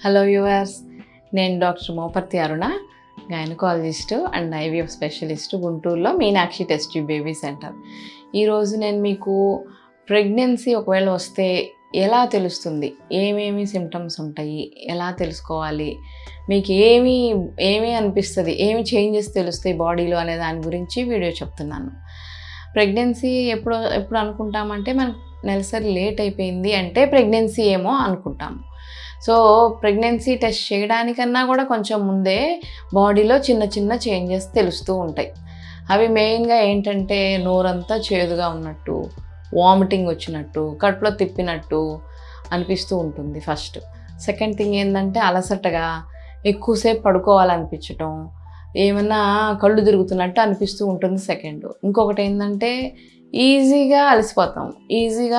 Hello viewers, నేను doctor Moparthi Aruna, gynaecologist and IVF specialist, గుంటూరులో Meenakshi test tube baby centre. ఈరోజు నేను మీకు ప్రెగ్నెన్సీ ఒకవేళ వస్తే ఎలా తెలుస్తుంది, ఏమేమి సిమ్టమ్స్ ఉంటాయి, ఎలా తెలుసుకోవాలి, మీకు ఏమి అనిపిస్తుంది, ఏమి చేంజెస్ తెలుస్తాయి బాడీలో అనే దాని గురించి వీడియో చెప్తున్నాను. ప్రెగ్నెన్సీ ఎప్పుడు అనుకుంటామంటే మనకు నెలసరి లేట్ అయిపోయింది అంటే ప్రెగ్నెన్సీ ఏమో అనుకుంటాము. సో ప్రెగ్నెన్సీ టెస్ట్ చేయడానికన్నా కూడా కొంచెం ముందే బాడీలో చిన్న చిన్న చేంజెస్ తెలుస్తూ ఉంటాయి. అవి మెయిన్గా ఏంటంటే నోరంతా చేదుగా ఉన్నట్టు, వామిటింగ్ వచ్చినట్టు, కడుపులో తిప్పినట్టు అనిపిస్తూ ఉంటుంది ఫస్ట్. సెకండ్ థింగ్ ఏంటంటే అలసటగా ఎక్కువసేపు పడుకోవాలనిపించటం, ఏమన్నా కళ్ళు తిరుగుతున్నట్టు అనిపిస్తూ ఉంటుంది సెకండ్. ఇంకొకటి ఏంటంటే ఈజీగా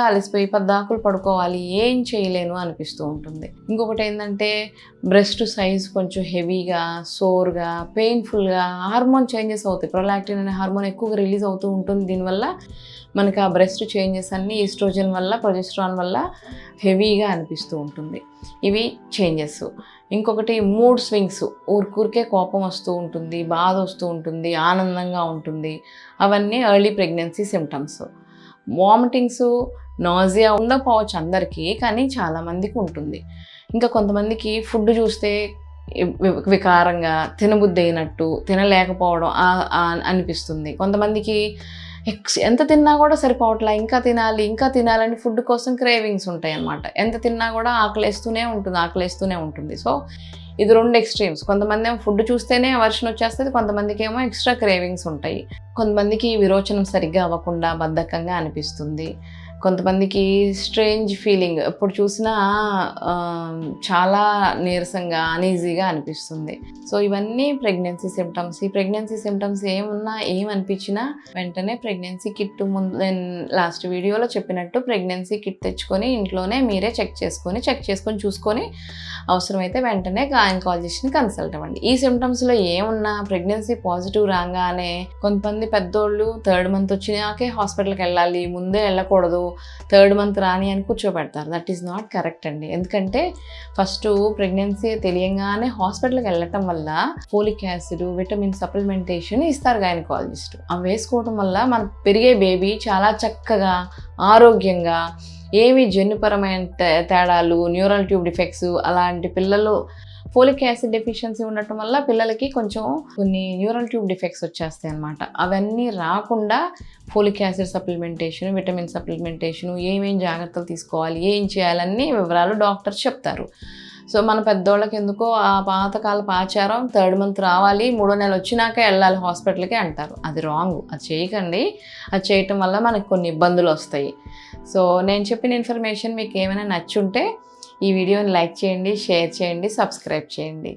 అలసిపోయి పద్దాకులు పడుకోవాలి, ఏం చేయలేను అనిపిస్తూ ఉంటుంది. ఇంకొకటి ఏంటంటే బ్రెస్ట్ సైజ్ కొంచెం హెవీగా, సోర్గా, పెయిన్ఫుల్గా, హార్మోన్ చేంజెస్ అవుతాయి. ప్రొలాక్టిన్ అనే హార్మోన్ ఎక్కువగా రిలీజ్ అవుతూ ఉంటుంది. దీనివల్ల మనకి ఆ బ్రెస్ట్ చేంజెస్ అన్నీ ఈస్ట్రోజన్ వల్ల, ప్రొజెస్ట్రాన్ వల్ల హెవీగా అనిపిస్తూ ఉంటుంది. ఇవి చేంజెస్. ఇంకొకటి మూడ్ స్వింగ్స్, ఊరికే కోపం వస్తూ ఉంటుంది, బాధ వస్తూ ఉంటుంది, ఆనందంగా ఉంటుంది. అవన్నీ early pregnancy symptoms. Vomitings, nausea ఉండకపోవచ్చు అందరికీ, కానీ చాలామందికి ఉంటుంది. ఇంకా కొంతమందికి ఫుడ్ చూస్తే వికారంగా, తినబుద్ధి అయినట్టు, తినలేకపోవడం అనిపిస్తుంది. కొంతమందికి ఎంత తిన్నా కూడా సరిపోవట్లా, ఇంకా తినాలని ఫుడ్ కోసం క్రేవింగ్స్ ఉంటాయి అన్నమాట. ఎంత తిన్నా కూడా ఆకలేస్తూనే ఉంటుంది. సో ఇది రెండు ఎక్స్ట్రీమ్స్. కొంతమంది ఏమో ఫుడ్ చూస్తేనే అవర్షన్ వచ్చేస్తుంది, కొంతమందికి ఏమో ఎక్స్ట్రా క్రేవింగ్స్ ఉంటాయి. కొంతమందికి విరోచనం సరిగ్గా అవ్వకుండా బద్ధకంగా అనిపిస్తుంది. కొంతమందికి స్ట్రేంజ్ ఫీలింగ్, ఎప్పుడు చూసినా చాలా నీరసంగా, అనీజీగా అనిపిస్తుంది. సో ఇవన్నీ ప్రెగ్నెన్సీ సిమ్టమ్స్. ఈ ప్రెగ్నెన్సీ సిమ్టమ్స్ ఏమనిపించినా వెంటనే ప్రెగ్నెన్సీ కిట్, ముందు నేను లాస్ట్ వీడియోలో చెప్పినట్టు ప్రెగ్నెన్సీ కిట్ తెచ్చుకొని ఇంట్లోనే మీరే చెక్ చేసుకొని చూసుకొని అవసరమైతే వెంటనే గైనకాలజిస్ట్ని కన్సల్ట్ అవ్వండి. ఈ సిమ్టమ్స్లో ఏమున్నా ప్రెగ్నెన్సీ పాజిటివ్ రాగానే కొంతమంది పెద్దోళ్ళు 3rd మంత్ వచ్చినాకే హాస్పిటల్కి వెళ్ళాలి, ముందే వెళ్ళకూడదు, 3rd మంత్ రాని అని కూర్చోబెడతారు. దట్ ఈస్ నాట్ కరెక్ట్ అండి. ఎందుకంటే ఫస్ట్ ప్రెగ్నెన్సీ తెలియంగానే హాస్పిటల్కి వెళ్ళటం వల్ల ఫోలిక్ యాసిడ్, విటమిన్ సప్లిమెంటేషన్ ఇస్తారు గైనకాలజిస్ట్. అవి వేసుకోవడం వల్ల మన పెరిగే బేబీ చాలా చక్కగా, ఆరోగ్యంగా, ఏవి జన్యుపరమైన తేడాలు, న్యూరల్ ట్యూబ్ డిఫెక్ట్స్ అలాంటి పిల్లలు, ఫోలిక్ యాసిడ్ డెఫిషియన్సీ ఉండటం వల్ల పిల్లలకి కొన్ని న్యూరల్ ట్యూబ్ డిఫెక్ట్స్ వచ్చేస్తాయి అన్నమాట. అవన్నీ రాకుండా folic acid supplementation, vitamin supplementation, ఏమేం జాగ్రత్తలు తీసుకోవాలి, ఏం చేయాలన్నీ వివరాలు డాక్టర్స్ చెప్తారు. సో మన పెద్దోళ్ళకి ఎందుకో ఆ పాతకాలపు ఆచారం 3rd మంత్ రావాలి, 3వ నెల వచ్చినాకే వెళ్ళాలి హాస్పిటల్కి అంటారు. అది రాంగ్. అది చేయకండి. అది చేయటం వల్ల మనకు కొన్ని ఇబ్బందులు వస్తాయి. సో నేను చెప్పిన ఇన్ఫర్మేషన్ మీకు ఏమైనా నచ్చుంటే ఈ వీడియోని లైక్ చేయండి, షేర్ చేయండి, సబ్స్క్రైబ్ చేయండి.